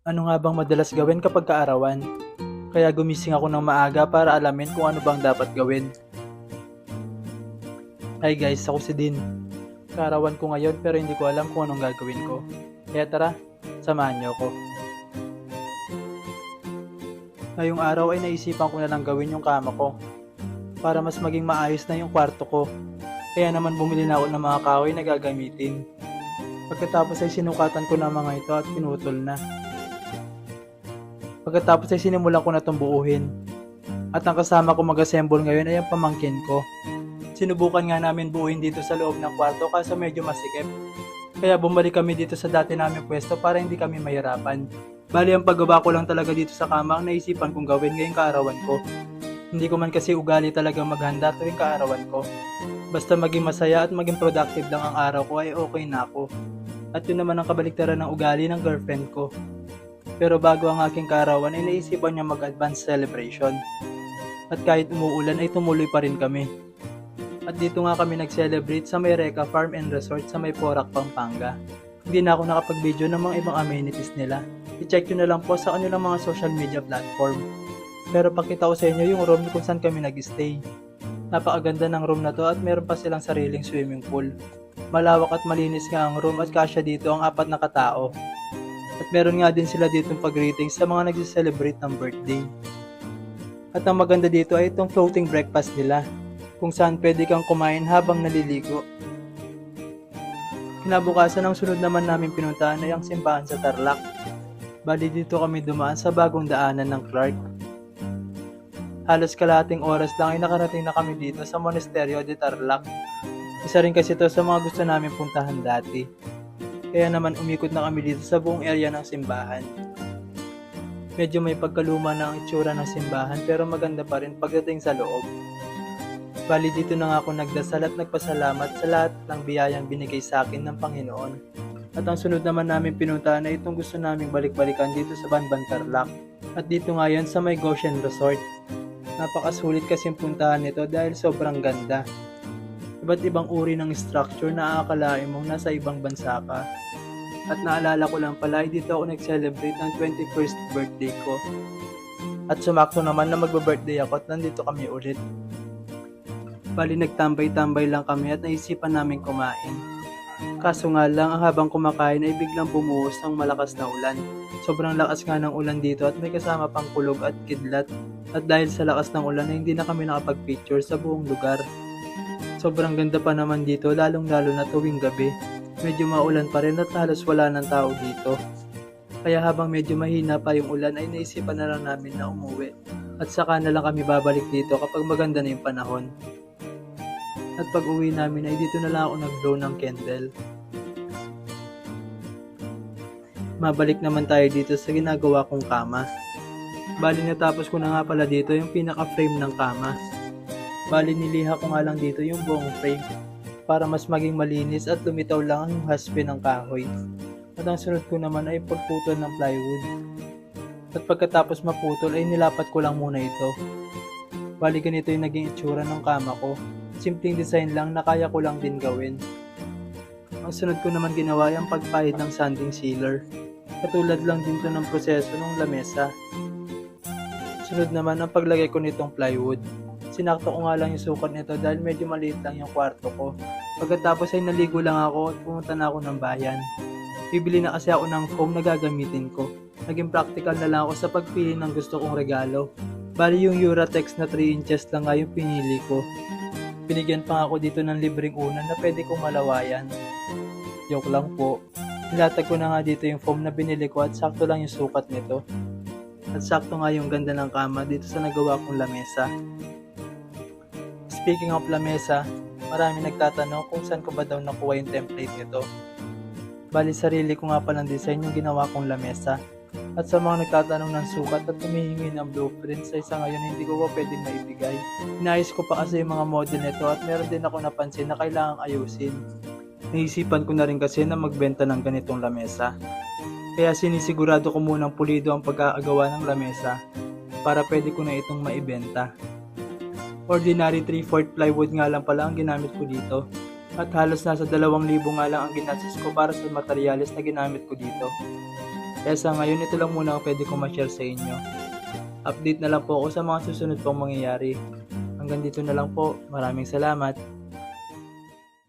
Ano nga bang madalas gawin kapag kaarawan? Kaya gumising ako ng maaga para alamin kung ano bang dapat gawin. Hi guys, ako si Din. Kaarawan ko ngayon pero hindi ko alam kung anong gagawin ko. Kaya tara, samahan niyo ako. Ngayong araw ay naisipan ko na lang gawin yung kama ko para mas maging maayos na yung kwarto ko. Kaya naman bumili na ako ng mga kahoy na gagamitin. Pagkatapos ay sinukatan ko na mga ito at pinutol na. Pagkatapos ay sinimulan ko na itong buuhin. At ang kasama ko mag-assemble ngayon ay ang pamangkin ko. Sinubukan nga namin buuhin dito sa loob ng kwarto kaso medyo masikip. Kaya bumalik kami dito sa dati naming pwesto para hindi kami mahirapan. Bali ang paggawa ko lang talaga dito sa kama ang naisipan kong gawin ngayong kaarawan ko. Hindi ko man kasi ugali talaga maghanda tuwing kaarawan ko. Basta maging masaya at maging productive lang ang araw ko ay okay na ako. At yun naman ang kabaliktaran ng ugali ng girlfriend ko. Pero bago ang aking kaarawan ay naisipan niya mag-advance celebration. At kahit umuulan ay tumuloy pa rin kami. At dito nga kami nag-celebrate sa may Reka Farm and Resort sa may Porac, Pampanga. Hindi na ako nakapag-video ng mga ibang amenities nila. I-check nyo na lang po sa kanilang mga social media platform. Pero pakita ko sa inyo yung room kung saan kami nag-stay. Napakaganda ng room na to at meron pa silang sariling swimming pool. Malawak at malinis nga ang room at kasya dito ang 4 na katao. At meron nga din sila ditong pag-greetings sa mga nagse-celebrate ng birthday. At ang maganda dito ay itong floating breakfast nila, kung saan pwede kang kumain habang naliligo. Kinabukasan ang sunod naman namin pinuntahan ay ang simbahan sa Tarlac. Bali dito kami dumaan sa bagong daanan ng Clark. Halos kalahating oras lang ay nakarating na kami dito sa Monasterio de Tarlac. Isa rin kasi ito sa mga gusto namin puntahan dati. Kaya naman umikot na kami dito sa buong area ng simbahan. Medyo may pagkaluma na ang itsura ng simbahan pero maganda pa rin pagdating sa loob. Bali dito na nga ako nagdasal at nagpasalamat sa lahat ng biyayang binigay sa akin ng Panginoon. At ang sunod naman namin pinuntahan ay itong gusto naming balik-balikan dito sa Banban Tarlac. At dito nga yan sa may Goshen Resort. Napakasulit kasing puntahan nito dahil sobrang ganda. Iba't ibang uri ng structure na aakalain mong nasa ibang bansa ka. At naalala ko lang pala ay dito ako nag-celebrate ng 21st birthday ko. At sumakto naman na magba-birthday ako at nandito kami ulit. Bali nagtambay-tambay lang kami at naisipan namin kumain. Kaso nga lang ang habang kumakain ay biglang bumuhos ng malakas na ulan. Sobrang lakas nga ng ulan dito at may kasama pang kulog at kidlat. At dahil sa lakas ng ulan ay hindi na kami nakapag-picture sa buong lugar. Sobrang ganda pa naman dito lalong-lalo na tuwing gabi. Medyo maulan pa rin at halos wala ng tao dito. Kaya habang medyo mahina pa yung ulan ay naisipan na lang namin na umuwi. At saka na lang kami babalik dito kapag maganda na yung panahon. At pag uwi namin ay dito na lang ako nag-blow ng candle. Mabalik naman tayo dito sa ginagawa kong kama. Bali natapos ko na nga pala dito yung pinaka-frame ng kama. Bali niliha ko nga lang dito yung buong frame para mas maging malinis at lumitaw lang ang haspe ng kahoy. At ang sunod ko naman ay pagputol ng plywood. At pagkatapos maputol ay nilapat ko lang muna ito. Bali ganito yung naging itsura ng kama ko. Simpleng design lang na kaya ko lang din gawin. Ang sunod ko naman ginawa ay ang pagpahid ng sanding sealer. Katulad lang din to ng proseso ng lamesa. Sunod naman ang paglagay ko nitong plywood. Sinakto ko nga lang yung sukat nito dahil medyo maliit lang yung kwarto ko. Pagkatapos ay naligo lang ako at pumunta na ako ng bayan. Bibili na kasi ako ng foam na gagamitin ko. Naging practical na lang ako sa pagpili ng gusto kong regalo. Bali yung Uratex na 3 inches lang nga yung pinili ko. Binigyan pa ako dito ng libreng unan na pwede kong malawayan. Joke lang po. Nilatag ko na nga dito yung foam na binili ko at sakto lang yung sukat nito. At sakto nga yung ganda ng kama dito sa nagawa kong lamesa. Speaking of lamesa, marami nagtatanong kung saan ko ba daw nakuha yung template nito. Bali sarili ko nga palang design yung ginawa kong lamesa. At sa mga nagtatanong ng sukat at humihingi ng blueprint sa isa ngayon hindi ko pa pwedeng maibigay. Inayos ko pa kasi yung mga model nito at meron din ako napansin na kailangang ayusin. Naisipan ko na rin kasi na magbenta ng ganitong lamesa. Kaya sinisigurado ko munang pulido ang pag-aagawa ng lamesa para pwede ko na itong maibenta. Ordinary 3/4 plywood nga lang pala ang ginamit ko dito. At halos nasa 2,000 nga lang ang ginastos ko para sa materyales na ginamit ko dito. Kaya sa ngayon, ito lang muna ang pwede kong ma-share sa inyo. Update na lang po ako sa mga susunod pang mangyayari. Hanggang dito na lang po. Maraming salamat.